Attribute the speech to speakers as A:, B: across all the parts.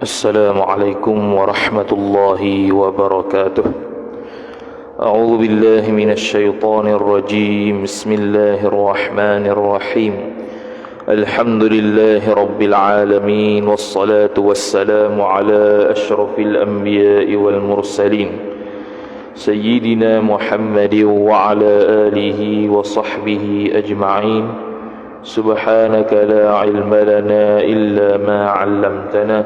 A: السلام عليكم ورحمة الله وبركاته. أعوذ بالله من الشيطان الرجيم. بسم الله الرحمن الرحيم. الحمد لله رب العالمين، والصلاة والسلام على أشرف الأنبياء والمرسلين سيدنا محمد وعلى آله وصحبه أجمعين. سبحانك لا علم لنا إلا ما علمتنا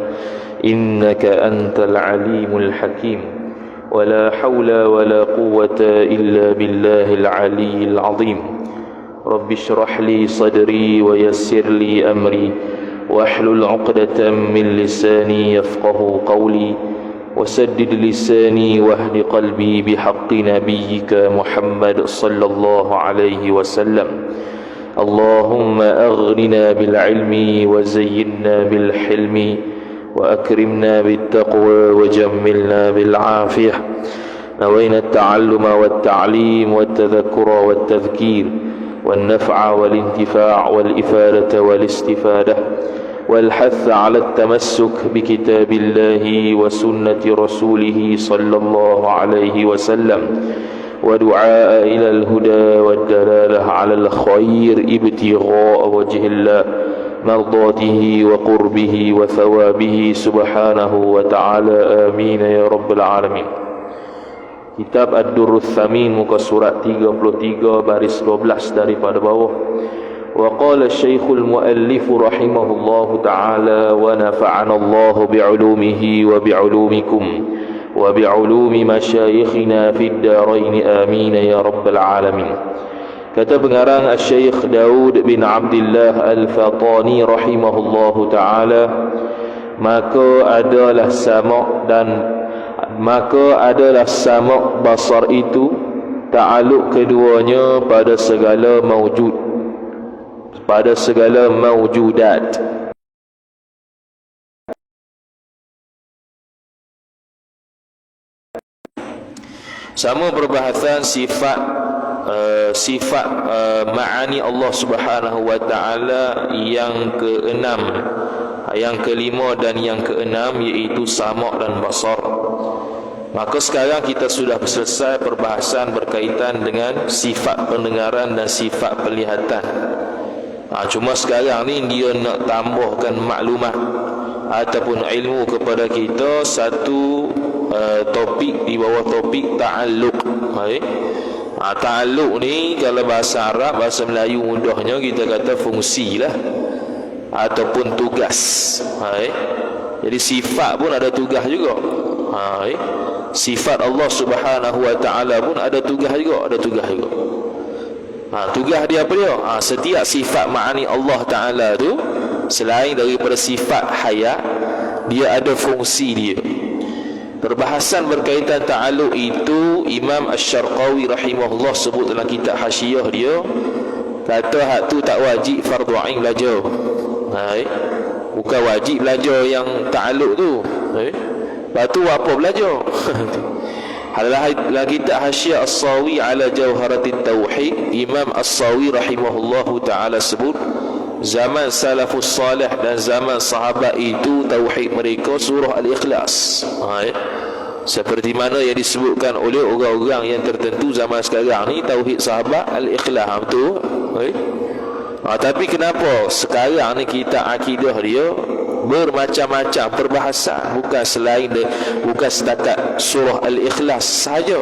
A: إنك أنت العليم الحكيم. ولا حول ولا قوة إلا بالله العلي العظيم. رب اشرح لي صدري ويسر لي أمري واحلل عقدة من لساني يفقه قولي وسدد لساني واهد قلبي بحق نبيك محمد صلى الله عليه وسلم. اللهم أغننا بالعلم وزينا بالحلم وأكرمنا بالتقوى وجملنا بالعافية. نوينا التعلم والتعليم والتذكر والتذكير والنفع والانتفاع والإفادة والاستفادة والحث على التمسك بكتاب الله وسنة رسوله صلى الله عليه وسلم، ودعاء إلى الهدى والدلالة على الخير ابتغاء وجه الله مرضاته وقربه وثوابه سبحانه وتعالى. آمين يا رب العالمين. Kitab Ad-Durrul Thamin, muka surat 33 baris 12 daripada bawah. Wa qala Syekhul Muallif rahimahullahu ta'ala wa nafa'ana Allah bi'ulumihi wa bi'ulumikum wa bi'ulumi masyayikhina fid darain. Amin ya rabbal alamin. Kata pengarang Syekh Daud bin Abdullah Al-Fatani rahimahullahu ta'ala, maka adalah sama' basar itu ta'aluk keduanya pada segala mawjud, pada segala mawjudat. Sama perbahasan sifat ma'ani Allah Subhanahu wa ta'ala yang keenam, yang kelima dan yang keenam, iaitu sama' dan basar. Maka sekarang kita sudah selesai perbahasan berkaitan dengan sifat pendengaran dan sifat penglihatan. Cuma sekarang ni dia nak tambahkan maklumat ataupun ilmu kepada kita satu topik di bawah topik ta'alluq. Ta'alluq ni kalau bahasa Arab, bahasa Melayu mudahnya kita kata fungsi lah ataupun tugas. Jadi sifat pun ada tugas juga. Sifat Allah Subhanahu wa ta'ala pun ada tugas juga, tugas dia apa dia? Setiap sifat ma'ani Allah Ta'ala tu, selain daripada sifat hayat, dia ada fungsi dia. Perbahasan berkaitan ta'aluk itu Imam Asy-Syarqawi rahimahullah sebut dalam kitab Hasyiah dia, kata hak tu tak wajib fardu ain belajar. Bukan wajib belajar yang ta'aluk tu. Lepas tu apa belajar? Dalam kitab Hasyiah As-Sawi ala Jawharatit Tauhid, Imam As-Sawi rahimahullahu ta'ala sebut, zaman salafus salih dan zaman sahabat itu tauhid mereka surah Al-Ikhlas. Seperti mana yang disebutkan oleh orang-orang yang tertentu zaman sekarang ni, tauhid sahabat Al-Ikhlas. Betul? Tapi kenapa sekarang ni kita akidah dia bermacam-macam perbahasan, bukan setakat surah Al-Ikhlas saja.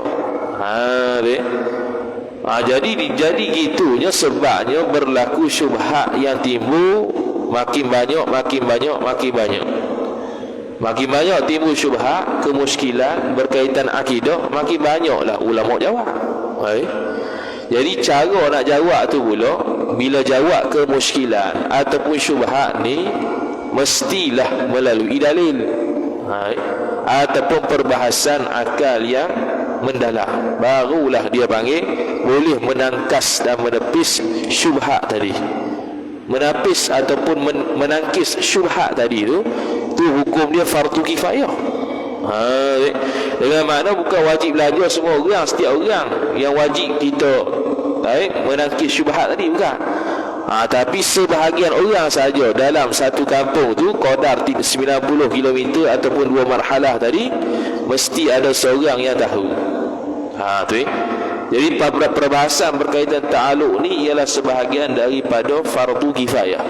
A: Jadi gitunya sebabnya berlaku syubhat yang timbul makin banyak timbul syubhat, kemuskilan berkaitan akidah, makin banyaklah ulama jawab. Jadi cara nak jawab tu pula, bila jawab kemuskilan ataupun syubhat ni, mestilah melalui dalil ataupun perbahasan akal yang mendalam, barulah dia panggil boleh menangkas dan menepis syubhat tadi. Menapis ataupun menangkis syubhat tadi tu hukum dia fardu kifayah. Dengan makna bukan wajib belajar semua orang, setiap orang yang wajib kita menangkis syubhat tadi, bukan. Tapi sebahagian orang saja dalam satu kampung tu qadar 90 km ataupun 2 marhalah tadi, mesti ada seorang yang tahu. Tu Jadi perbahasan berkaitan ta'aluk ni ialah sebahagian daripada fardu kifayah.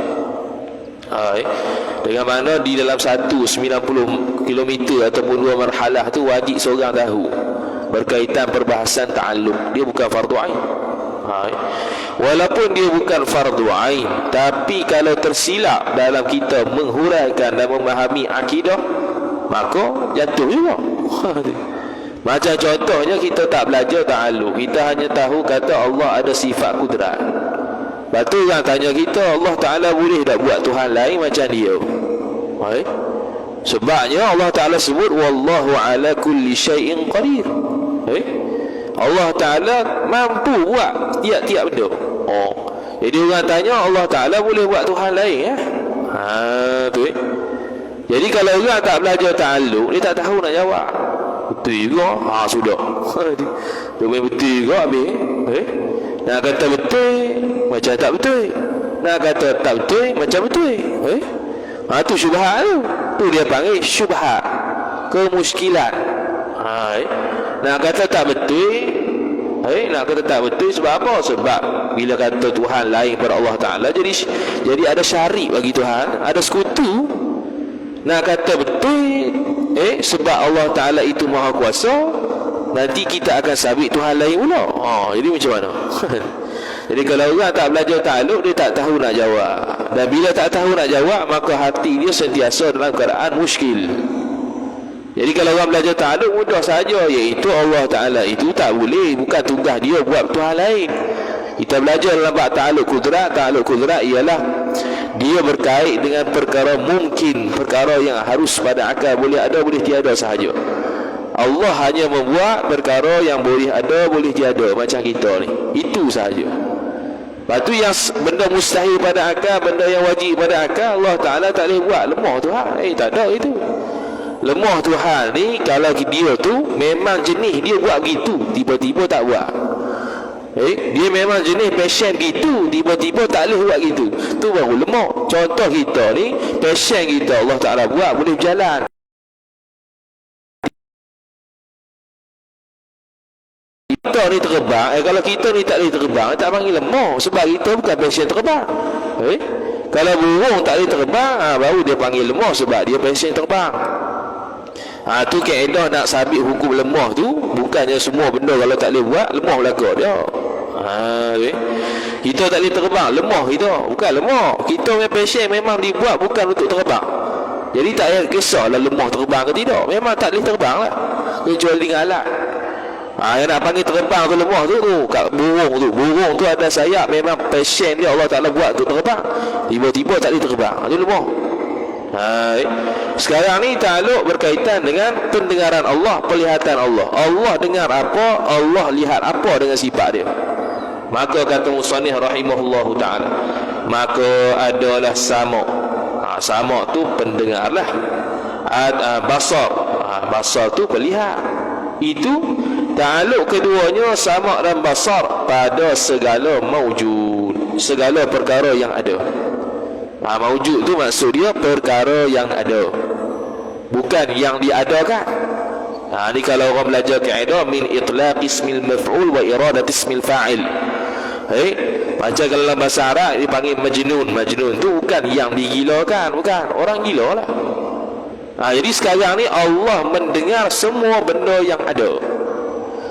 A: Dengan mana di dalam satu 90 km ataupun 2 marhalah tu wajib seorang tahu berkaitan perbahasan ta'aluk. Dia bukan fardu ain. Walaupun dia bukan fardu ain, tapi kalau tersilap dalam kita menghuraikan dan memahami akidah, maka jatuh juga. Macam contohnya kita tak belajar ta'aluk, kita hanya tahu kata Allah ada sifat kudrat. Lepas tu orang tanya kita, Allah Ta'ala boleh tak buat Tuhan lain macam dia? Sebabnya Allah Ta'ala sebut wallahu ala kulli syai'in qadir. Allah Ta'ala mampu buat tiap-tiap benda. Jadi orang tanya Allah Ta'ala boleh buat Tuhan lain ya? Jadi kalau orang tak belajar ta'aluk, dia tak tahu nak jawab. Betul juga. Sudah. Dia main betul juga habis. Nak kata betul macam tak betul, nak kata tak betul macam betul. Tu syubhat tu. Tu dia panggil syubhat, kemuskilan. Nak kata tak betul, nak kata tak betul sebab apa? Sebab bila kata Tuhan lain pada Allah Ta'ala, jadi ada syarik bagi Tuhan, ada sekutu. Nak kata betul, sebab Allah Ta'ala itu Maha Kuasa, nanti kita akan sabit Tuhan lain pula. Jadi macam mana? Jadi kalau orang tak belajar ta'aluk, dia tak tahu nak jawab. Dan bila tak tahu nak jawab, maka hati dia sentiasa dalam keadaan muskil. Jadi kalau orang belajar ta'aluk, mudah saja, iaitu Allah Ta'ala itu tak boleh, bukan tugas dia buat Tuhan lain. Kita belajar dalam bab ta'aluk kudrat. Ta'aluk kudrat ialah dia berkait dengan perkara mungkin, perkara yang harus pada akal, boleh ada boleh tiada sahaja. Allah hanya membuat perkara yang boleh ada boleh tiada, macam kita ni, itu sahaja. Lepas tu yang benda mustahil pada akal, benda yang wajib pada akal, Allah Ta'ala tak boleh buat. Lemah Tuhan, tak ada itu. Lemah Tuhan ni, kalau dia tu memang jenis dia buat begitu, tiba-tiba tak buat. Dia memang jenis passion gitu, tiba-tiba tak boleh buat gitu, tu baru lemah. Contoh kita ni, passion kita Allah Ta'ala buat, boleh berjalan. Kita ni terbang, kalau kita ni tak boleh terbang, tak panggil lemah, sebab kita bukan passion terbang. Kalau burung tak boleh terbang, baru dia panggil lemah, sebab dia passion terbang. Tu kaedah nak sabit hukum lemah tu, bukannya semua benda kalau tak boleh buat, lemah belaka dia. Kita tak boleh terbang, lemah kita, bukan lemah. Kita punya passion memang dibuat bukan untuk terbang. Jadi tak payah kisahlah lemah terbang ke tidak, memang tak boleh terbang lah, kecuali dengan alat. Yang nak panggil terbang tu lemah tu, kat burung tu ada sayap, memang passion dia Allah Ta'ala buat untuk terbang, tiba-tiba tak boleh terbang, tu lemah. Sekarang ni ta'aluk berkaitan dengan pendengaran Allah, penglihatan Allah. Allah dengar apa, Allah lihat apa dengan sifat dia. Maka kata musannif rahimahullahu ta'ala, maka adalah sama. Sama tu pendengar lah. Basar, basar tu melihat. Itu ta'aluk keduanya sama dan basar pada segala maujud, segala perkara yang ada. Maujud tu maksud dia perkara yang ada, bukan yang diadakan. Ni kalau orang belajar kaedah min itlaq ismil maf'ul wa iradat ismil fa'il. Macam kalau dalam bahasa Arab dipanggil majnun. Majnun tu bukan yang digilakan, bukan orang gila lah. Jadi sekarang ni Allah mendengar semua benda yang ada,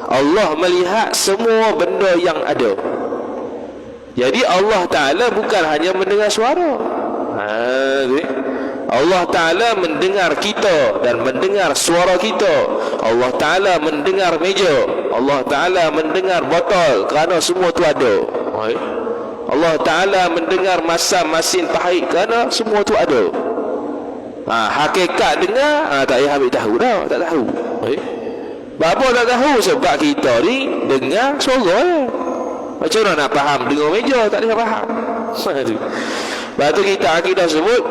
A: Allah melihat semua benda yang ada. Jadi Allah Ta'ala bukan hanya mendengar suara. Allah Ta'ala mendengar kita dan mendengar suara kita. Allah Ta'ala mendengar meja, Allah Ta'ala mendengar botol, kerana semua tu ada. Allah Ta'ala mendengar masam masin pahit, kerana semua tu ada. Hakikat dengar, tak payah ambil tahu dah, tak tahu. Bapa tak tahu, sebab kita ni dengar suara. Macam mana nak faham dengar meja, tak boleh faham. Lepas tu kita akidah sebut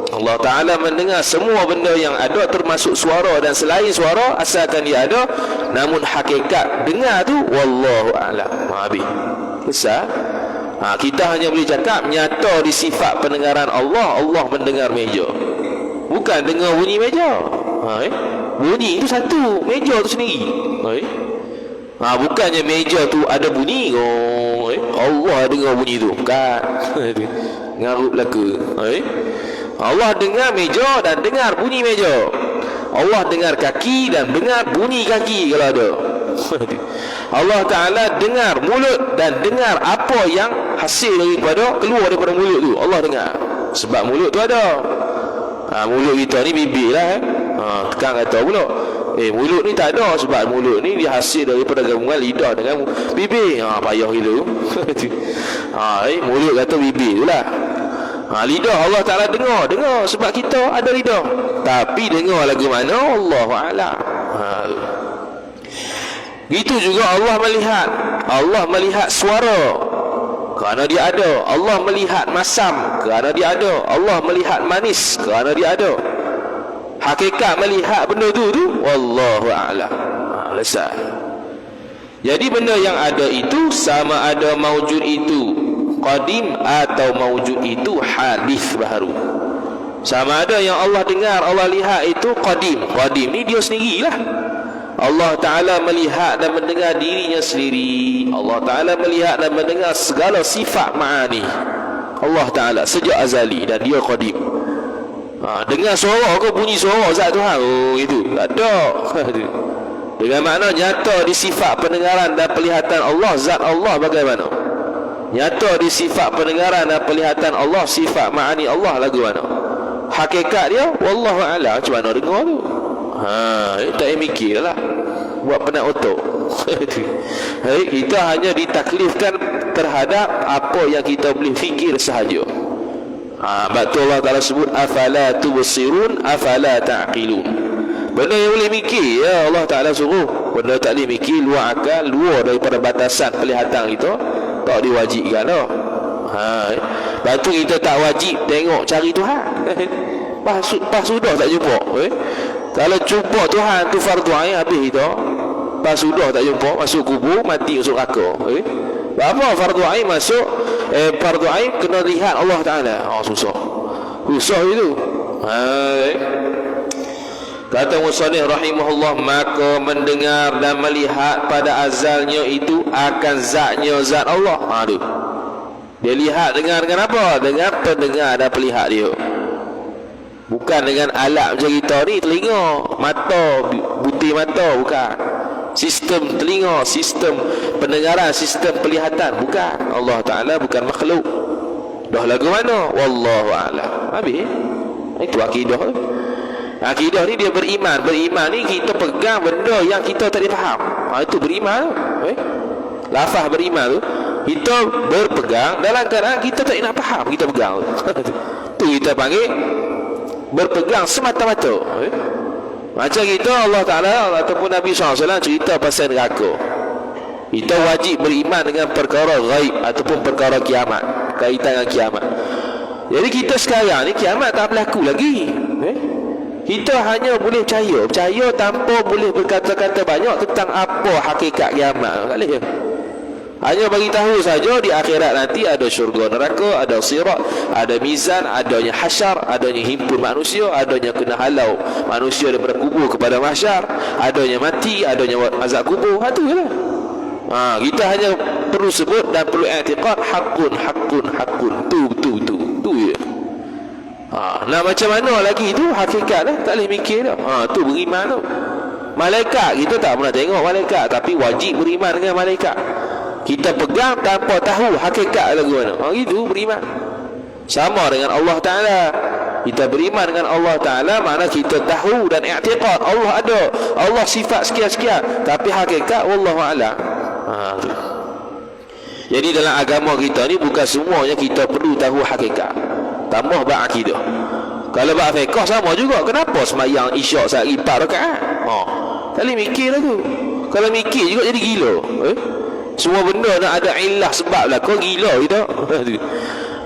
A: Allah Ta'ala mendengar semua benda yang ada, termasuk suara dan selain suara, asalkan dia ada. Namun hakikat dengar tu wallahu a'lam. Habis. Besar. Kita hanya boleh cakap nyata di sifat pendengaran Allah, Allah mendengar meja. Bukan dengar bunyi meja. Bunyi itu satu, meja tu sendiri. Bukannya meja tu ada bunyi, Allah dengar bunyi tu. Bukan. Ngarut belaka. Allah dengar meja dan dengar bunyi meja. Allah dengar kaki dan dengar bunyi kaki kalau ada. Allah Ta'ala dengar mulut dan dengar apa yang hasil keluar daripada mulut tu. Allah dengar. Sebab mulut tu ada. Mulut kita ni bibir lah. Tekan kata pula, mulut ni tak ada. Sebab mulut ni dia hasil daripada gabungan lidah dengan bibir. Payah gila. Mulut kata bibir tu lah. Lidah Allah Ta'ala dengar sebab kita ada lidah. Tapi dengar lagu mana, Allahu a'lam. Gitu juga Allah melihat suara kerana dia ada. Allah melihat masam kerana dia ada. Allah melihat manis kerana dia ada. Hakikat melihat benda tu wallahu a'lam. Lesat. Jadi benda yang ada itu sama ada maujud itu qadim atau maujud itu hadis baru. Sama ada yang Allah dengar, Allah lihat itu qadim. Qadim ni dia sendirilah. Allah Ta'ala melihat dan mendengar dirinya sendiri. Allah Ta'ala melihat dan mendengar segala sifat ma'ani Allah Ta'ala sejak azali, dan dia qadim. Dengar suara ke bunyi suara zat Tuhan? Itu tak ada. Dengan makna nyata di sifat pendengaran dan pelihatan Allah, zat Allah bagaimana? Nyata di sifat pendengaran dan pelihatan Allah, sifat ma'ani Allah lagu mana? Hakikat dia wallahu a'lam. Macam mana dengar tu? Tak payah mikir lah, buat penat otak. Kita hanya ditaklifkan terhadap apa yang kita boleh fikir sahaja. Betul Allah Ta'ala sebut afala tubsirun afala ta'qilun. Benda yang boleh mikir ya Allah Ta'ala suruh. Benda tak boleh mikir, luar akal, luar daripada batasan pelihatan kita, tak diwajibkan dah. Lepas tu kita tak wajib tengok cari Tuhan. Pas sudah tak jumpa. Kalau jumpa Tuhan tu fardu ain habis kita. Pas sudah tak jumpa, masuk kubur, mati masuk neraka. Apa fardu ain masuk? Fardu ain kena lihat Allah Ta'ala. Susah itu. Kata musannif rahimahullah, maka mendengar dan melihat pada azalnya itu akan zatnya zat Allah. Dia lihat dengar dengan apa? Dengan pendengar dan pelihat dia. Bukan dengan alat macam kita ni, telinga, mata, butir mata, bukan. Sistem telinga, sistem pendengaran, sistem pelihatan, bukan. Allah Ta'ala bukan makhluk. Dah lagu mana? Wallahu a'lam. Habis. Itu akidah tu. Akidah ni dia beriman. Beriman ni kita pegang benda yang kita tak faham. Itu beriman tu. Lafaz beriman tu, kita berpegang dalam keadaan kita tak nak faham, kita pegang tu kita panggil berpegang semata-mata. Macam kita Allah Ta'ala ataupun Nabi SAW cerita pasal neraka, kita wajib beriman dengan perkara ghaib ataupun perkara kiamat, kaitan dengan kiamat. Jadi kita sekarang ni kiamat tak berlaku lagi. Kita hanya boleh percaya tanpa boleh berkata-kata banyak tentang apa hakikat kiamat. Tak boleh. Hanya bagi tahu saja di akhirat nanti ada syurga neraka, ada sirat, ada mizan, adanya hasyar, adanya himpun manusia, adanya kena halau manusia daripada kubur kepada mahsyar, adanya mati, adanya azab kubur. Itu je lah. Kita hanya perlu sebut dan perlu i'tiqad hakun. Tu je. Nah macam mana lagi tu hakikat dah, tak boleh mikir dah. Tu beriman tu. Malaikat kita tak pernah tengok malaikat, tapi wajib beriman dengan malaikat. Kita pegang tanpa tahu hakikat lagu mana. Gitu beriman. Sama dengan Allah Ta'ala. Kita beriman dengan Allah Ta'ala, makna kita tahu dan i'tiqad Allah ada, Allah sifat sekian-sekian, tapi hakikat wallahu a'lam. Jadi dalam agama kita ni bukan semuanya kita perlu tahu hakikat. Tambah ba'akidah. Kalau ba'afiqah sama juga. Kenapa semayang isyak sehari 4 rakaat? Tak boleh mikir lah tu. Kalau mikir juga jadi gila. Semua benda nak ada illah sebab lah. Kau gila kita.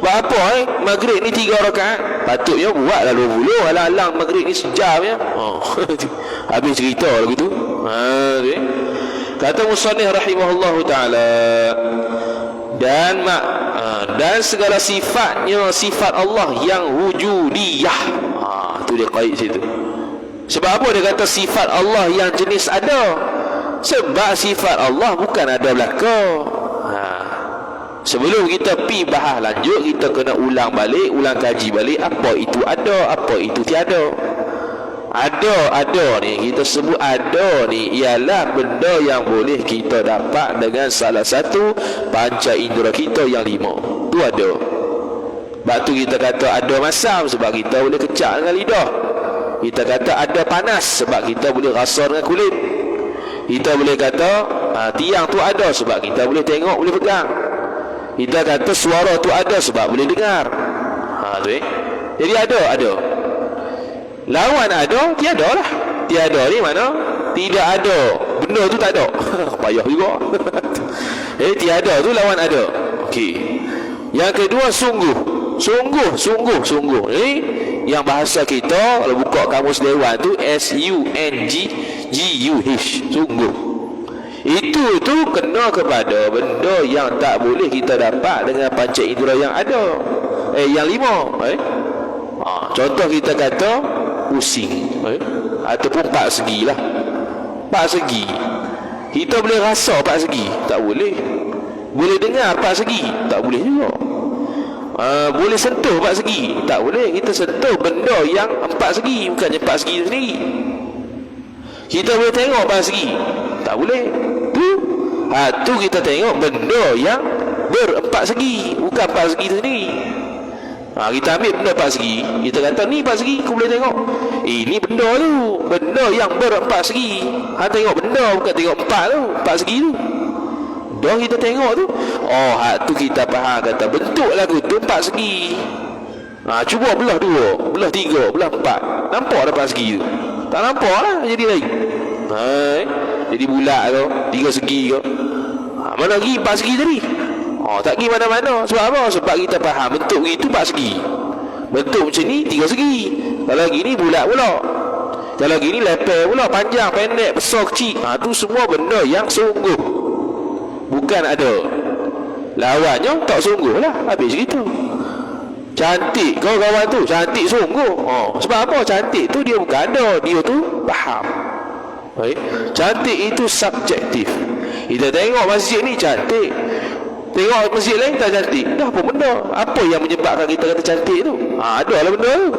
A: Buat apa maghrib ni 3 rakaat, patutnya buatlah 20. Alang-alang maghrib ni sejam ya. Habis cerita lah gitu. Kata musannif rahimahullahu ta'ala, dan segala sifatnya sifat Allah yang wujudiyah. Tu dia kait situ. Sebab apa dia kata sifat Allah yang jenis ada? Sebab sifat Allah bukan ada belaka. Sebelum kita pi bahas lanjut, kita kena ulang kaji balik apa itu ada, apa itu tiada. Ada ni kita sebut ada ni ialah benda yang boleh kita dapat dengan salah satu panca indera kita yang 5. Tu ada. Sebab tu kita kata ada masam sebab kita boleh kecak dengan lidah. Kita kata ada panas sebab kita boleh rasa dengan kulit. Kita boleh kata tiang tu ada sebab kita boleh tengok, boleh pegang. Kita kata suara tu ada sebab boleh dengar. Jadi ada. Lawan ada, tiada lah. Tiada ni mana? Tidak ada. Benda tu tak ada. Payah juga. Tiada tu lawan ada. Okey. Yang kedua sungguh. Ini yang bahasa kita kalau buka kamus Dewan tu SUNGGUH. Sungguh. Itu kena kepada benda yang tak boleh kita dapat dengan panca indera yang ada. Yang 5. Contoh kita kata pusing, ataupun 4 segi lah. 4 segi kita boleh rasa 4 segi? Tak boleh. Boleh dengar 4 segi? Tak boleh juga. Boleh sentuh 4 segi? Tak boleh. Kita sentuh benda yang 4 segi, bukannya 4 segi itu sendiri. Kita boleh tengok 4 segi? Tak boleh. Tu kita tengok benda yang ber-4 segi, bukan 4 segi itu sendiri. Kita ambil benda 4 segi, kita kata ni 4 segi aku boleh tengok. Ini benda tu, benda yang ber-4 segi. Tengok benda, bukan tengok 4 tu, 4 segi tu. Dah kita tengok tu. Tu kita faham kata bentuk lagu tu 4 segi. Cuba belah 2, belah 3, belah 4. Nampak dah 4 segi tu? Tak nampak lah, jadi lain. Jadi bulat ke, 3 segi ke. Mana lagi 4 segi tadi? Tak pergi mana-mana. Sebab apa? Sebab kita faham bentuk begitu 4 segi. Bentuk macam ni 3 segi. Kalau gini bulat pula. Kalau gini leper pula, panjang, pendek, besar, kecil. Tu semua benda yang sungguh, bukan ada. Lawannya tak sungguh lah. Habis gitu. Cantik kau kawan tu, cantik sungguh. Sebab apa? Cantik tu dia bukan ada, dia tu faham. Cantik itu subjektif. Kita tengok masjid ni cantik, tengok masjid lain tak cantik. Dah apa benda? Apa yang menyebabkan kita kata cantik tu? Ada lah benda tu.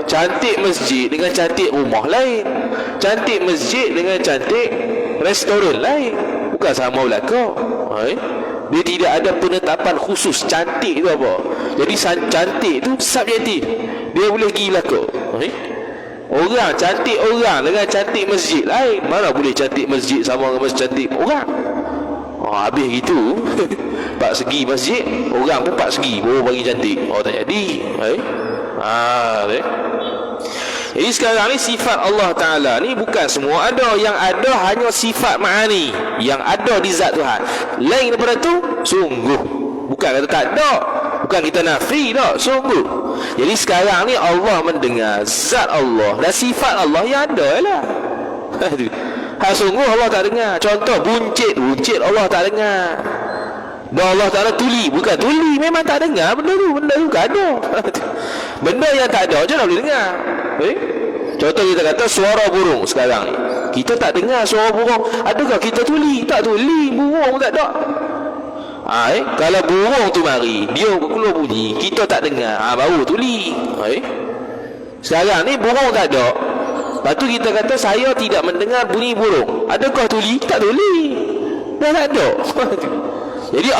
A: Cantik masjid dengan cantik rumah lain. Cantik masjid dengan cantik restoran lain. Bukan sama belaka. Dia tidak ada penetapan khusus cantik tu apa. Jadi cantik tu subjektif. Dia boleh pergi belaka. Orang cantik orang dengan cantik masjid lain. Mana boleh cantik masjid sama dengan cantik orang? Habis gitu. 4 segi masjid, orang pun 4 segi baru bagi cantik. Tak jadi. Jadi sekarang ni sifat Allah Ta'ala ni bukan semua ada. Yang ada hanya sifat ma'ani yang ada di zat Tuhan. Lain daripada tu sungguh. Bukan kata tak ada, bukan kita nafi tak, sungguh. Jadi sekarang ni Allah mendengar zat Allah dan sifat Allah yang ada lah. Sungguh Allah tak dengar. Contoh buncit Allah tak dengar. Dan Allah Ta'ala tuli, bukan tuli, memang tak dengar benda tu tak ada. Benda yang tak ada je nak boleh dengar. Contoh kita kata suara burung sekarang ni, kita tak dengar suara burung. Adakah kita tuli? Tak tuli, burung tak ada. Kalau burung tu mari, dia keluar bunyi, kita tak dengar, baru tuli. Sekarang ni burung tak ada. Lepas tu kita kata saya tidak mendengar bunyi burung. Adakah tuli? Tak tuli. Dah tak ada. Jadi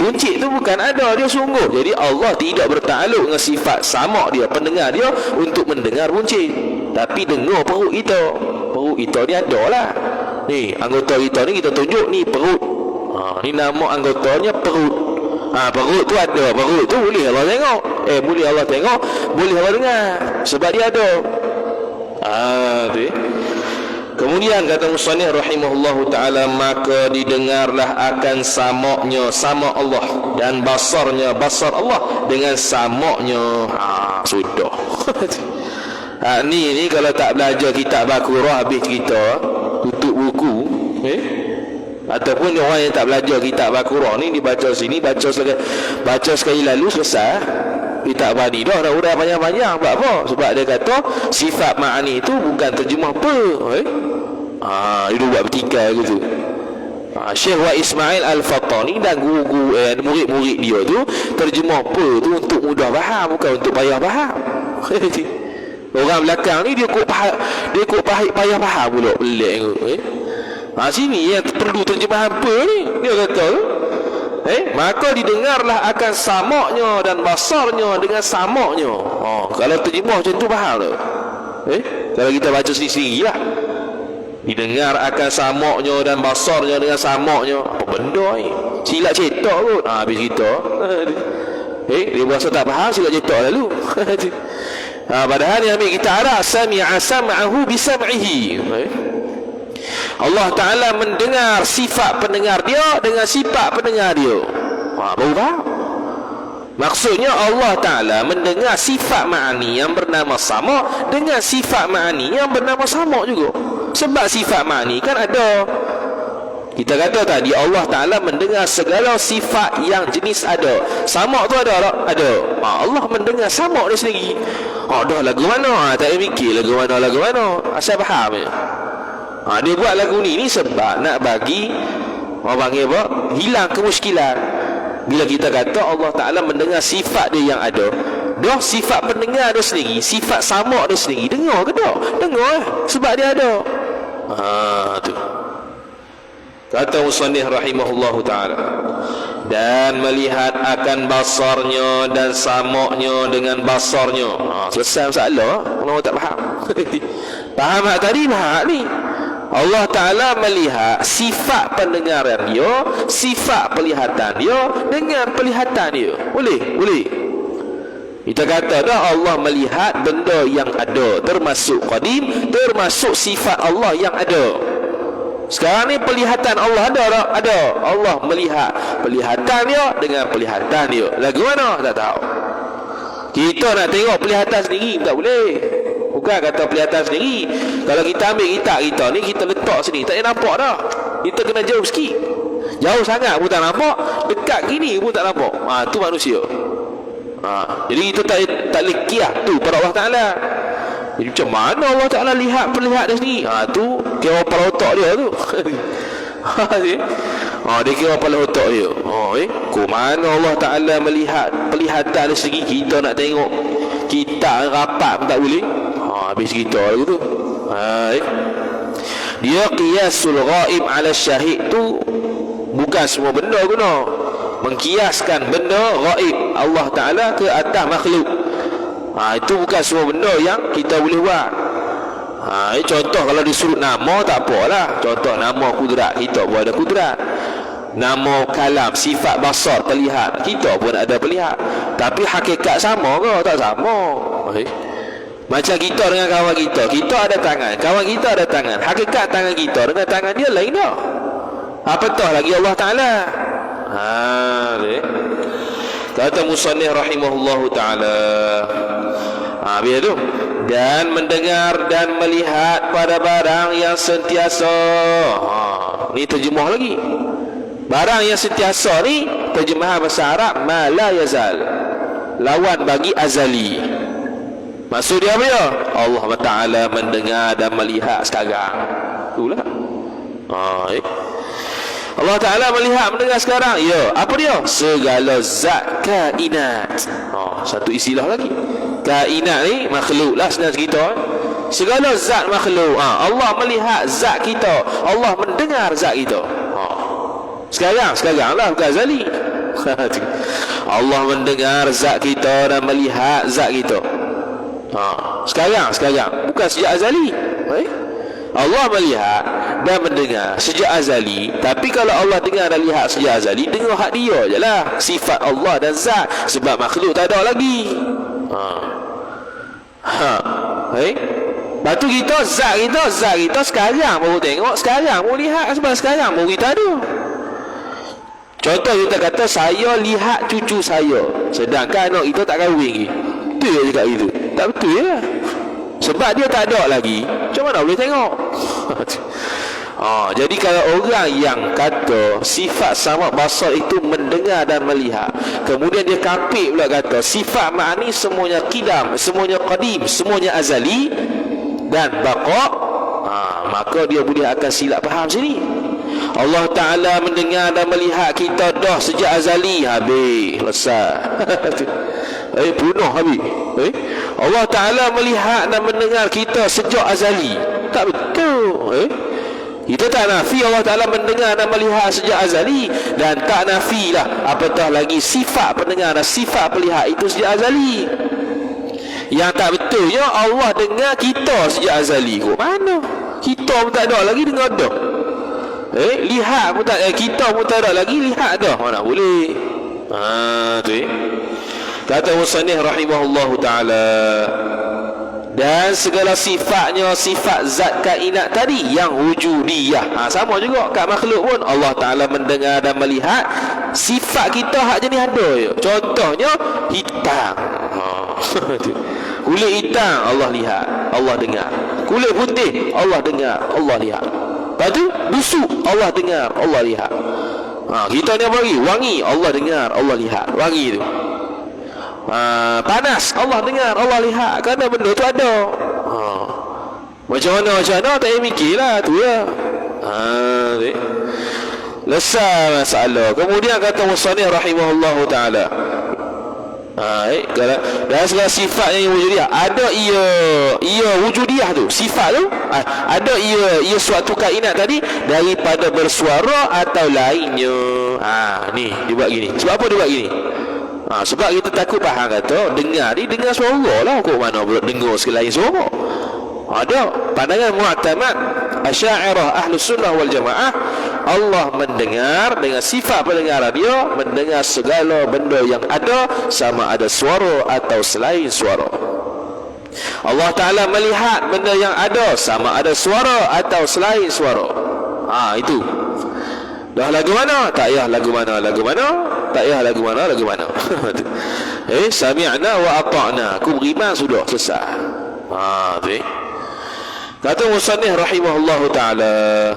A: buncit tu bukan ada, dia sungguh. Jadi Allah tidak bertakluk dengan sifat samak dia, pendengar dia untuk mendengar buncit. Tapi dengar perut kita. Perut kita ni ada lah. Ni anggota kita ni kita tunjuk ni perut. Ni nama anggotanya perut. Perut tu ada. Perut tu boleh Allah tengok. Boleh Allah tengok, boleh Allah dengar. Sebab dia ada. Kemudian kata musannif rahimahullahu ta'ala, maka didengarlah akan samaknya samak Allah dan basarnya basar Allah dengan samaknya. Sudah. Ni kalau tak belajar kitab Baqarah habis kita tutup buku. Ataupun orang yang tak belajar kitab Al-Quran ni, dibaca sini, baca sekali lalu selesai, dia tak bani dah, nak urang panjang-panjang. Sebab apa? Sebab dia kata sifat ma'ani itu bukan terjemah apa. Dia buat bertikai gitu. Syekh Wa Ismail Al-Fattani dan guru-guru murid-murid dia tu terjemah apa tu untuk mudah faham, bukan untuk payah faham. Orang belakang ni dia kok payah faham pula, pelik tu. Sini yang perlu terjemah apa ni, dia kata tu. Maka didengarlah akan samaknya dan basarnya dengan samaknya. Kalau terjemah macam tu faham tak? Kalau kita baca sendiri-sendiri lah, didengar akan samaknya dan basarnya dengan samaknya. Apa benda ni? Silap cetak kot. Habis kita dia berasa tak faham, silap cetak lalu. Padahal yang ambil kita arah sami'a sam'ahu bisam'ihi. Allah Ta'ala mendengar sifat pendengar dia dengan sifat pendengar dia. Baru faham. Maksudnya Allah Ta'ala mendengar sifat ma'ani yang bernama sama dengan sifat ma'ani yang bernama sama juga. Sebab sifat ma'ani kan ada. Kita kata tadi Allah Ta'ala mendengar segala sifat yang jenis ada. Sama tu ada tak? Ada. Allah mendengar sama dia sendiri. Dah lagu mana? Tak payah mikir lagu mana. Asal faham je. Dia buat lagu ni sebab nak bagi orang panggil apa? Hilang kemuskilan. Bila kita kata Allah Ta'ala mendengar sifat dia yang ada, dah sifat pendengar dia sendiri, sifat samak dia sendiri, dengar ke tak? Dengar sebab dia ada. Tu kata musannif rahimahullahu ta'ala, dan melihat akan basarnya dan samaknya dengan basarnya. Selesai masalah. Orang tak faham. Faham tak tadi? Faham ni. Allah Ta'ala melihat sifat pendengaran dia, sifat pelihatan dia dengan pelihatan dia. Boleh. Kita kata dah Allah melihat benda yang ada, termasuk qadim, termasuk sifat Allah yang ada. Sekarang ni pelihatan Allah ada tak? Ada. Allah melihat pelihatan dia dengan pelihatan dia. Lagu mana? Tak tahu. Kita nak tengok pelihatan sendiri tak boleh. Bukan kata pelihatan sendiri. Kalau kita ambil kitab kita ni, kita letak sini, tak payah nampak dah. Kita kena jauh sikit. Jauh sangat pun tak nampak, dekat gini pun tak nampak. Tu manusia. Jadi kita tak boleh kias tu pada Allah Ta'ala. Jadi macam mana Allah Ta'ala perlihat dia sendiri? Tu kira kepala otak dia tu. Dia kira kepala otak dia. Ke mana Allah Ta'ala melihat pelihatan dia sendiri? Kita nak tengok kita rapat pun tak boleh. Habis kita lagu tu. Dia qiyasul ghaib ala syahid tu bukan semua benda guna. Mengkiaskan benda ghaib Allah Ta'ala ke atas makhluk. Itu bukan semua benda yang kita boleh buat. Contoh kalau disuruh nama tak apalah. Contoh nama kudrat, kita pun ada kudrat. Nama kalam, sifat basar, terlihat, kita pun ada perlihat. Tapi hakikat sama ke? Tak sama. Macam kita dengan kawan kita ada tangan, kawan kita ada tangan. Hakikat tangan kita dengan tangan dia lain dah. Apatah lagi Allah Ta'ala. Kata musannif rahimahullahu ta'ala, biar tu, dan mendengar dan melihat pada barang yang sentiasa. Ni terjemah lagi. Barang yang sentiasa ni terjemahan bahasa Arab ma la yazal, lawan bagi azali. Maksud dia apa ya? Allah Ta'ala mendengar dan melihat sekarang. Itulah. Allah Ta'ala melihat, mendengar sekarang. Ya, apa dia? Segala zat kainat. Satu istilah lagi. Kainat ni makhluk lah senang kita. Segala zat makhluk. Allah melihat zat kita, Allah mendengar zat kita. Sekarang lah, bukan azali. Allah mendengar zat kita dan melihat zat kita. Sekarang bukan sejak azali. Allah melihat dan mendengar sejak azali. Tapi kalau Allah dengar dan lihat sejak azali, dengar hak dia je lah, sifat Allah dan zat. Sebab makhluk tak ada lagi. Lepas tu kita zat kita sekarang baru tengok, sekarang baru lihat. Sebab sekarang baru kita ada. Contoh kita kata saya lihat cucu saya, sedangkan anak kita tak kahwin lagi. Betul je cakap itu? Tak betul ya. Sebab dia tak ada lagi, macam mana boleh tengok? Jadi kalau orang yang kata sifat sama basar itu mendengar dan melihat, kemudian dia kafir pula kata sifat ma'ani semuanya qidam, semuanya qadim, semuanya azali dan baqa, maka dia boleh akan silap faham sini. Allah Ta'ala mendengar dan melihat kita dah sejak azali, habis selesai. Bunuh habis. Allah Ta'ala melihat dan mendengar kita sejak azali, tak betul. Kita tak nafi Allah Ta'ala mendengar dan melihat sejak azali, dan tak nafilah apatah lagi sifat pendengar dan sifat melihat itu sejak azali. Yang tak betulnya Allah dengar kita sejak azali. Kok mana? Kita pun tak ada lagi dengar dah. Lihat pun tak, kita pun tak ada lagi lihat dah. Mana boleh? Tu kata musannif rahimahullahu ta'ala, dan segala sifatnya sifat zat kainat tadi yang wujudiyah. Sama juga kat makhluk pun Allah Ta'ala mendengar dan melihat sifat kita hak jenis ada je. Contohnya hitam. Kulit hitam Allah lihat, Allah dengar. Kulit putih Allah dengar, Allah lihat. Lepas tu busuk Allah dengar, Allah lihat. Kita ni apa lagi? Wangi Allah dengar, Allah lihat. Wangi tu. Panas Allah dengar, Allah lihat. Kerana benda tu ada. Macam mana tak payah mikirlah tu ya. Lesar masalah. Kemudian kata musannif rahimahullahu ta'ala, dan segala sifat yang wujudiah, ada ia wujudiah tu, sifat tu ada ia suatu kainat tadi daripada bersuara atau lainnya. Ni dia buat gini. Sebab apa dia buat gini? Sebab kita takut faham kata dengar ni dengar suara lah. Kok mana pula dengar sekali suara? Ada pandangan mu'tamad Asy'ariyah Ahlus Sunnah wal Jamaah, Allah mendengar dengan sifat pendengaran dia, mendengar segala benda yang ada, sama ada suara atau selain suara. Allah Ta'ala melihat benda yang ada, sama ada suara atau selain suara. Itu dah lagu mana? Tak payah lagu mana. Tak payah lagu mana. Sami'na wa ata'na, aku beriman sudah, selesai. Kata musannif rahimahullahu ta'ala,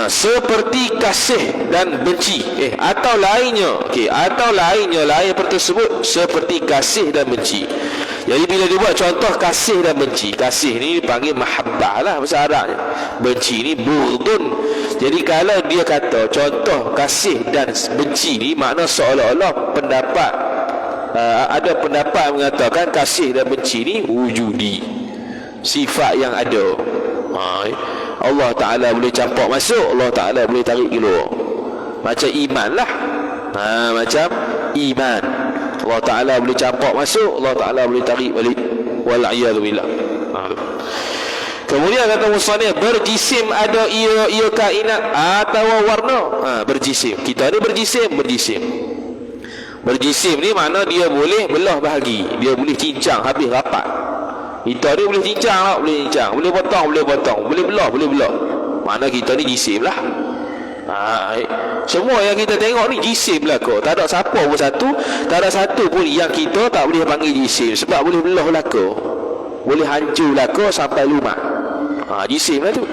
A: seperti kasih dan benci, atau lainnya, lain tersebut seperti kasih dan benci. Jadi bila dia buat contoh kasih dan benci, kasih ni dipanggil mahabbah lah bahasa Arabnya, benci ni burdun. Jadi kalau dia kata contoh kasih dan benci ni, makna seolah-olah pendapat, ada pendapat mengatakan kasih dan benci ni wujudi, sifat yang ada. Allah Ta'ala boleh campak masuk, Allah Ta'ala boleh tarik keluar. Macam iman lah. Macam iman, Allah Ta'ala boleh campak masuk, Allah Ta'ala boleh tarik balik. Wal'iyadzubillah. Kemudian kata musannif, berjisim ada ia kainat atau warna. Berjisim, kita ni berjisim. Berjisim ni makna dia boleh belah bahagi, dia boleh cincang habis rapat. Kita ni boleh cincang lah, boleh cincang, boleh potong, boleh belah. Mana kita ni jisim lah. Semua yang kita tengok ni jisim lah kau. Tak ada siapa pun tak ada satu pun yang kita tak boleh panggil jisim, sebab boleh belah lah kau, boleh hancur lah kau sampai lumat. Jisim lah tu.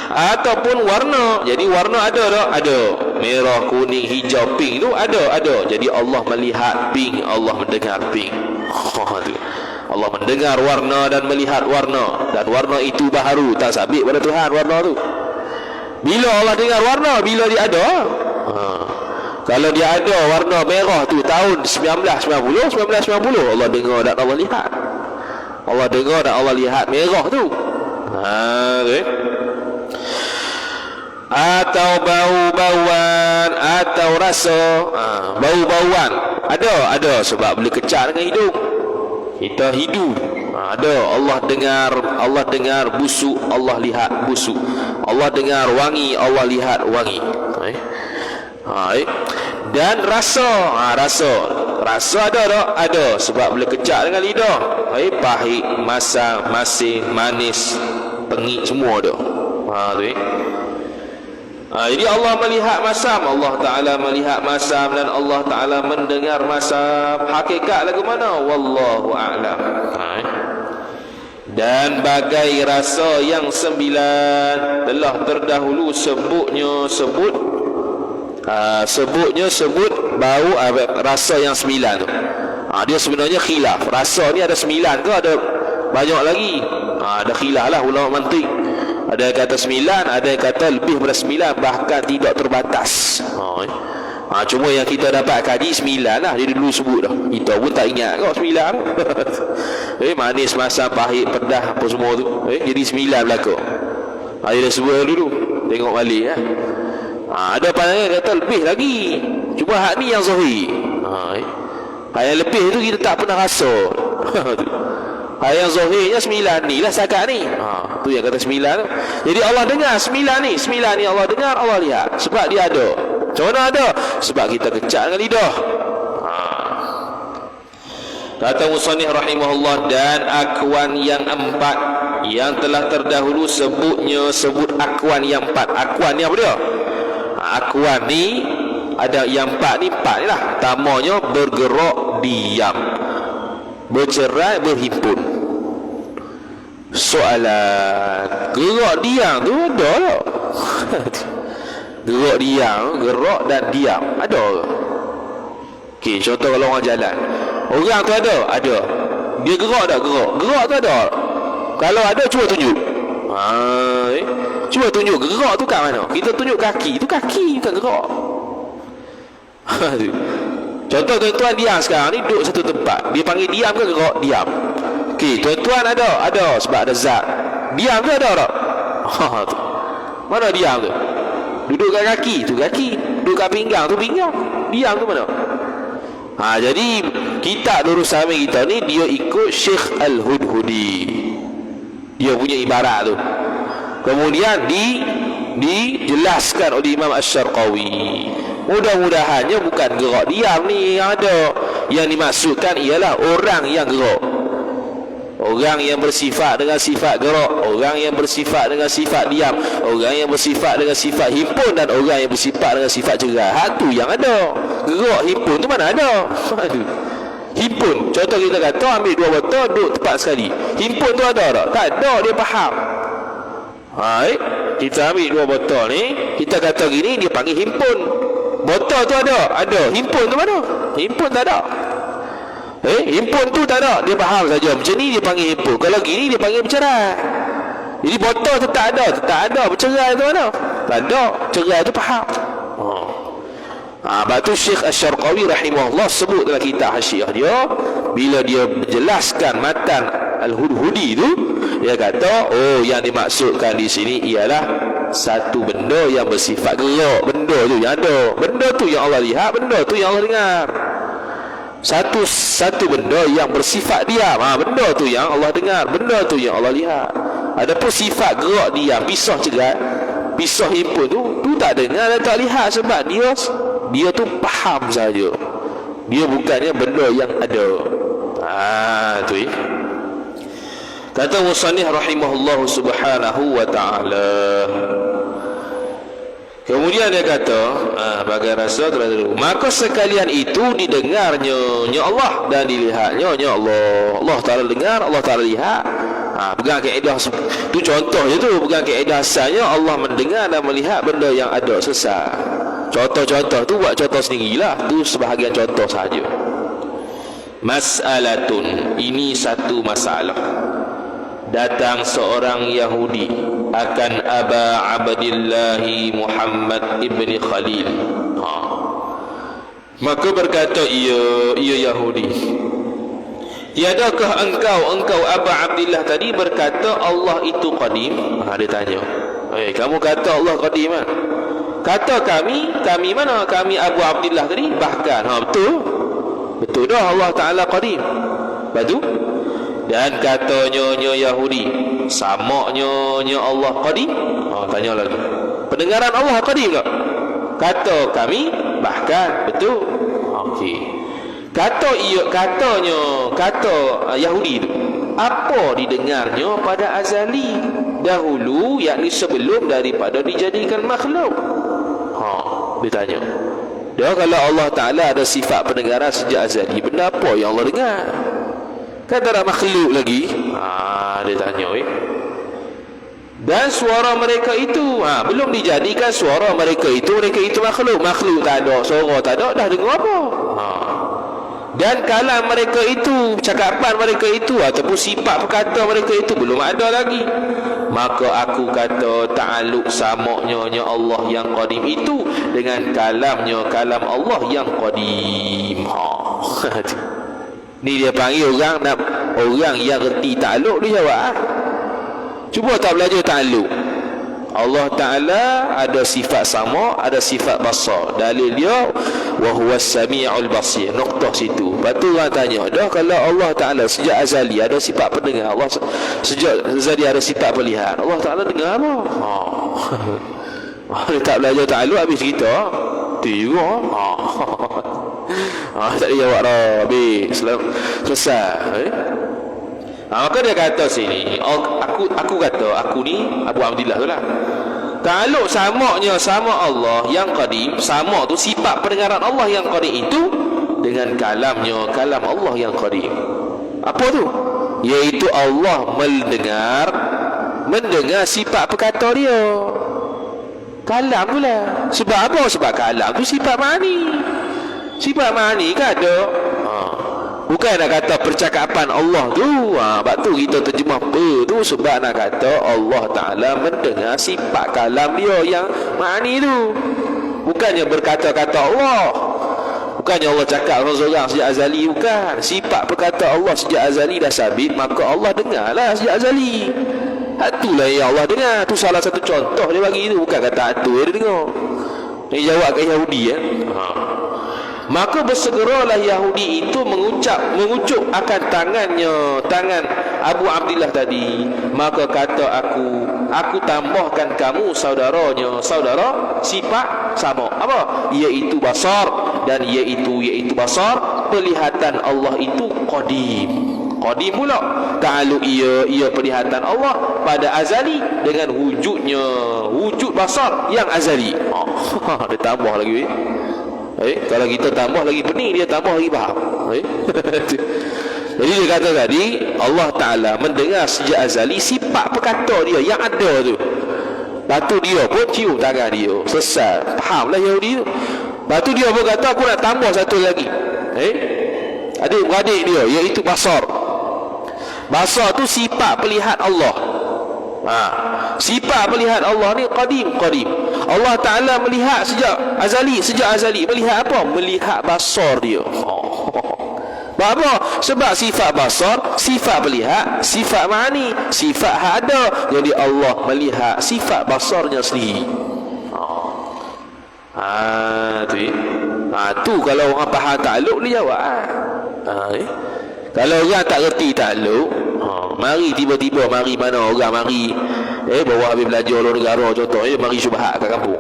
A: Ataupun warna. Jadi warna ada tak? Ada. Merah, kuning, hijau, pink tu ada. Jadi Allah melihat pink, Allah mendengar pink. Allah mendengar warna dan melihat warna, dan warna itu baharu, tak sabit pada Tuhan warna tu. Bila Allah dengar warna? Bila dia ada. Kalau dia ada warna merah tu tahun 1990, Allah dengar dan Allah lihat. Allah dengar dan Allah lihat merah tu. Atau bau-bauan, atau rasa. Bau-bauan ada sebab boleh kecak dengan hidung. Kita hidup, ada. Allah dengar busuk, Allah lihat busuk. Allah dengar wangi, Allah lihat wangi. Dan rasa, rasa ada tak? Ada, sebab boleh kecak dengan lidah. Pahit, masam, masin, manis, pengit, semua ada. Jadi Allah melihat masam, Allah Ta'ala melihat masam, dan Allah Ta'ala mendengar masam. Hakikat lagu mana? Wallahu a'lam. Dan bagai rasa yang 9 telah terdahulu sebutnya bau rasa yang 9 tu. Dia sebenarnya khilaf. Rasa ni ada 9 ke ada banyak lagi? Ada khilaf lah ulama mantik. Ada yang kata 9, ada yang kata lebih daripada 9, bahkan tidak terbatas. Cuma yang kita dapat kaji 9 lah. Dia dulu sebut dah. Kita pun tak ingat kau 9 manis, masam, pahit, pedas, apa semua tu jadi 9 belakang. Dia dah sebut dulu. Tengok balik ada pandangan kata lebih lagi. Cuma hak ni yang zahir. Yang lebih tu kita tak pernah rasa. Yang zahirnya 9 ni lah setakat ni. Tu yang kata 9 tu. Jadi Allah dengar 9 ni. 9 ni Allah dengar, Allah lihat. Sebab dia ada. Macam mana ada? Sebab kita kecak dengan lidah. Kata musannif rahimahullah, dan akwan yang 4 yang telah terdahulu sebut akwan yang 4. Akwan ni apa dia? Akwan ni ada yang 4 ni lah. Pertamanya bergerak diam, bercerai, berhimpun. Soalan, gerak diam tu ada tak? Gerak diam, gerak dan diam ada ke? Okey, contoh kalau orang jalan, orang tu ada. Dia gerak tak? Gerak tu ada. Kalau ada, cuba tunjuk. Cuba tunjuk gerak tu kat mana? Kita tunjuk kaki, tu kaki bukan gerak. Contoh tuan-tuan diam sekarang ni, duduk satu tempat. Dia panggil diam ke gerak? Diam. Okey, tuan-tuan ada sebab ada zat. Diam tu ada tak? Mana diam tu? Duduk kat kaki, tu kaki. Duduk kat pinggang, tu pinggang. Diam tu mana? Jadi kitab Nurul Samin kita ni dia ikut Syekh Al-Hudhudi. Dia punya ibarat tu. Kemudian dijelaskan oleh Imam Asy-Syarqawi. Mudah-mudahannya bukan gerak diam ni yang ada. Yang dimaksudkan ialah orang yang gerak. Orang yang bersifat dengan sifat gerak, orang yang bersifat dengan sifat diam, orang yang bersifat dengan sifat himpun, dan orang yang bersifat dengan sifat cerai. Tu yang ada. Gerak himpun tu mana ada? Himpun, contoh kita kata ambil 2 botol duduk tepat sekali. Himpun tu ada tak? Tak ada, dia faham. Kita ambil 2 botol ni, kita kata gini, dia panggil himpun. Botol tu ada. Himpun tu mana? Himpun tak ada. Himpun tu tak ada, dia faham saja. Macam ni dia panggil himpun. Kalau gini dia panggil bercerai. Jadi botol tu tak ada, bercerai tu mana? Tak ada, cerai tu faham. Lepas tu Syekh Asy-Syarqawi rahimahullah sebut dalam kitab Hasyiah dia, bila dia menjelaskan matan Al-Hudhudi tu, dia kata, yang dimaksudkan di sini ialah satu benda yang bersifat gerak. Benda tu yang ada, benda tu yang Allah lihat, benda tu yang Allah dengar. Satu benda yang bersifat diam, benda tu yang Allah dengar, benda tu yang Allah lihat. Adapun sifat gerak diam, pisah cegat, pisah himpun tu tak dengar dan tak lihat, sebab dia tu faham saja. Dia bukannya benda yang ada. Tu kata musannif rahimahullahu subhanahu wa ta'ala. Kemudian dia kata, bagai rasa terlalu, maka sekalian itu didengarnya Allah dan dilihatnya Allah. Allah Ta'ala dengar, Allah Ta'ala lihat. Pegang kaedah tu, contoh je tu. Pegang kaedah asalnya Allah mendengar dan melihat benda yang ada sesat. Contoh-contoh tu buat contoh sendirilah. Tu sebahagian contoh saja. Mas'alatun, ini satu masalah. Datang seorang Yahudi akan Aba Abdillahi Muhammad ibni Khalil. Maka berkata ia Yahudi, tiadakah engkau Aba Abdillah tadi berkata Allah itu qadim? Dia tanya, kamu kata Allah qadim kan? Kata kami mana? Kami Abu Abdillah tadi. Bahkan betul dah Allah Ta'ala qadim. Betul. Dan katanya Yahudi, samaknya Allah qadim. Tanya lagi, pendengaran Allah qadim tak? Kata kami, bahkan betul. Okey. Kata Yahudi tu, apa didengarnya pada azali dahulu, yakni sebelum daripada dijadikan makhluk. Dia tanya. Dia kalau Allah Ta'ala ada sifat pendengaran sejak azali, benda apa yang Allah dengar? Kan tak ada makhluk lagi. Dia tanya, dan suara mereka itu belum dijadikan suara mereka itu makhluk tak ada, suara tak ada, dah dengar apa? Dan kalam mereka itu, cakapan mereka itu ataupun sifat perkata mereka itu belum ada lagi. Maka aku kata ta'alluq samaknya Allah yang qadim itu dengan kalamnya kalam Allah yang qadim. Ni dia panggil orang yang reti ta'alluq, dia jawab. Cuba tak belajar ta'alluq. Allah Ta'ala ada sifat sama, ada sifat basar. Dalil dia wa huwas sami'ul basir. Noktah situ. Lepas tu orang tanya, dah kalau Allah Ta'ala sejak azali ada sifat pendengar, Allah sejak azali ada sifat melihat, Allah Ta'ala dengar apa? Dia tak belajar ta'alluq habis kita. Tu juga. Tak ada jawab dah. Habis selesai. Maka dia kata sini, aku kata, aku ni Abu Abdillah tu lah, ta'alluq samaknya sama Allah yang qadim. Sama tu sifat pendengaran Allah yang qadim itu dengan kalamnya kalam Allah yang qadim. Apa tu? Iaitu Allah mendengar sifat perkata dia. Kalam tu lah. Sebab apa? Sebab kalam tu sifat ma'ani. Sifat ma'ani kan ada. Bukan nak kata percakapan Allah tu. Sebab tu kita terjemah tu sebab nak kata Allah Ta'ala mendengar sifat kalam dia yang ma'ani tu. Bukannya berkata-kata Allah. Bukannya Allah cakap seorang sejak azali. Bukan. Sifat perkata Allah sejak azali dah sabit, maka Allah dengarlah sejak azali. Itulah yang Allah dengar. Tu salah satu contoh dia bagi tu. Bukan kata itu dia dengar. Dia jawab ke Yahudi Maka bersegeralah Yahudi itu mengucuk akan tangan Abu Abdillah tadi. Maka kata aku tambahkan kamu saudara sifat sama. Apa? Iaitu basar. Dan iaitu basar, pelihatan Allah itu qadim. Qadim pula ta'alluq ia pelihatan Allah pada azali dengan wujud basar yang azali. Dia tambah lagi. Kalau kita tambah lagi pening, dia tambah lagi faham. Jadi dia kata tadi Allah Ta'ala mendengar sejak azali sifat perkata dia yang ada tu. Lepas tu dia pun cium tangan dia. Selesai. Fahamlah Yahudi tu. Lepas tu dia pun kata aku nak tambah satu lagi. Adik-beradik dia, iaitu basar. Basar tu sifat pelihat Allah. Sifat melihat Allah ni qadim. Allah Ta'ala melihat sejak azali. Melihat apa? Melihat basar dia. Apa? Sebab sifat basar, sifat melihat, sifat ma'ani, sifat ada. Jadi Allah melihat sifat basarnya sendiri. Tu kalau orang faham ta'alluq dia jawab. Kalau orang tak reti ta'alluq, mari tiba-tiba mana orang mari bawa habis belajar luar negara contoh, mari syubhat kat kampung.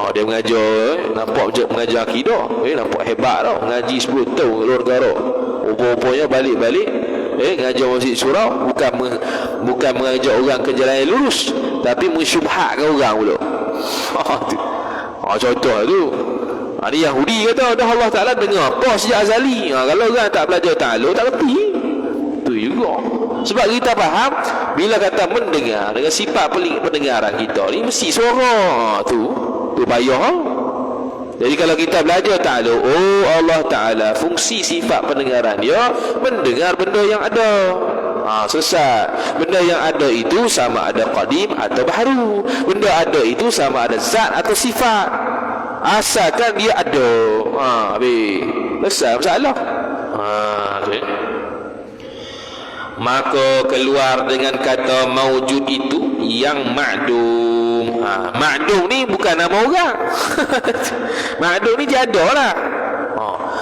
A: Dia mengajar, nampak mengajar akidah, nampak hebat tau, mengaji 10 tahun luar negara. Rupanya balik-balik mengajar masjid surau, bukan mengajar orang ke jalan yang lurus, tapi mensyubhatkan orang pula. Contoh tu. Dia Yahudi kata dah Allah Ta'ala dengar apa sejak azali. Kalau orang tak belajar ta'alluq tak reti. Tu juga. Sebab kita faham bila kata mendengar dengan sifat pendengaran kita ni mesti suara. Tu payah. Jadi kalau kita belajar ta'alluq, Allah Ta'ala fungsi sifat pendengaran dia mendengar benda yang ada. Selesai. Benda yang ada itu sama ada qadim atau baharu. Benda ada itu sama ada zat atau sifat. Asalkan dia ada. Habis. Selesai masalah. Okay. Maka keluar dengan kata maujud itu yang ma'dum. Ma'dum ni bukan nama orang. Ma'dum ni tiada lah.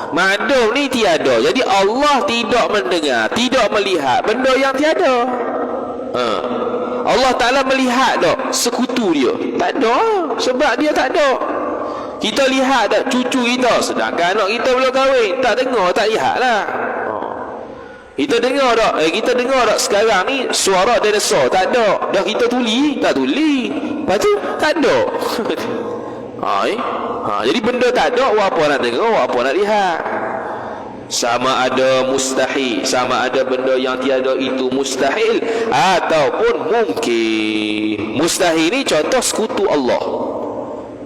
A: Ma'dum ni tiada. Jadi Allah tidak mendengar, tidak melihat benda yang tiada. Allah Ta'ala melihat tak sekutu dia? Tak ada. Sebab dia tak ada. Kita lihat tak cucu kita, sedangkan anak kita belum kahwin, tak dengar, tak lihat lah. Kita dengar tak sekarang ni suara dinosaur? Tak ada. Dah kita tuli? Tak tuli. Lepas tu tak ada. Jadi benda tak ada, apa nak dengar, apa nak lihat. sama ada mustahil, sama ada benda yang tiada itu mustahil ataupun mungkin. Mustahil ni contoh sekutu Allah,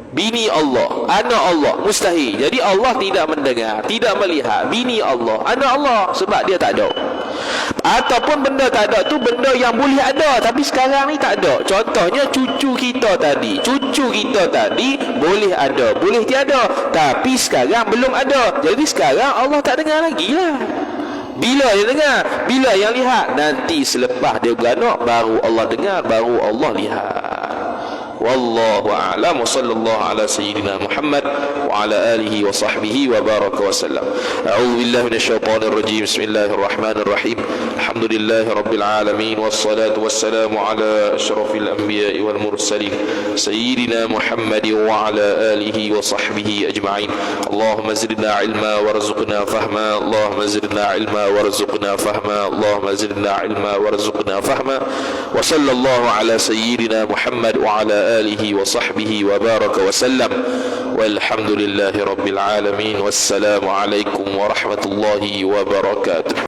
A: bini Allah, anak Allah, mustahil. Jadi Allah tidak mendengar, tidak melihat. Bini Allah, anak Allah, sebab dia tak ada. Ataupun benda tak ada tu benda yang boleh ada tapi sekarang ni tak ada. Contohnya cucu kita tadi. Cucu kita tadi boleh ada, boleh tiada, tapi sekarang belum ada. Jadi sekarang Allah tak dengar lagi lah. Bila dia dengar? Bila yang lihat? Nanti selepas dia beranak baru Allah dengar, baru Allah lihat. Wallahu a'lam wa sallallahu ala sayyidina Muhammad wa ala alihi wa sahbihi wa baraka wa sallam. A'udzu billahi minasyaitonir rajim. Bismillahirrahmanirrahim. Alhamdulillahi rabbil alamin wassalatu wassalamu ala asyrafil anbiya'i wal mursalin sayyidina Muhammad wa ala alihi wa sahbihi ajma'in. Allahumma zidna ilma warzuqna fahma. Allahumma zidna ilma warzuqna fahma. Allahumma zidna ilma warzuqna fahma. Wa sallallahu ala sayyidina Muhammad wa ala آله وصحبه وبارك وسلم والحمد لله رب العالمين والسلام عليكم ورحمة الله وبركاته.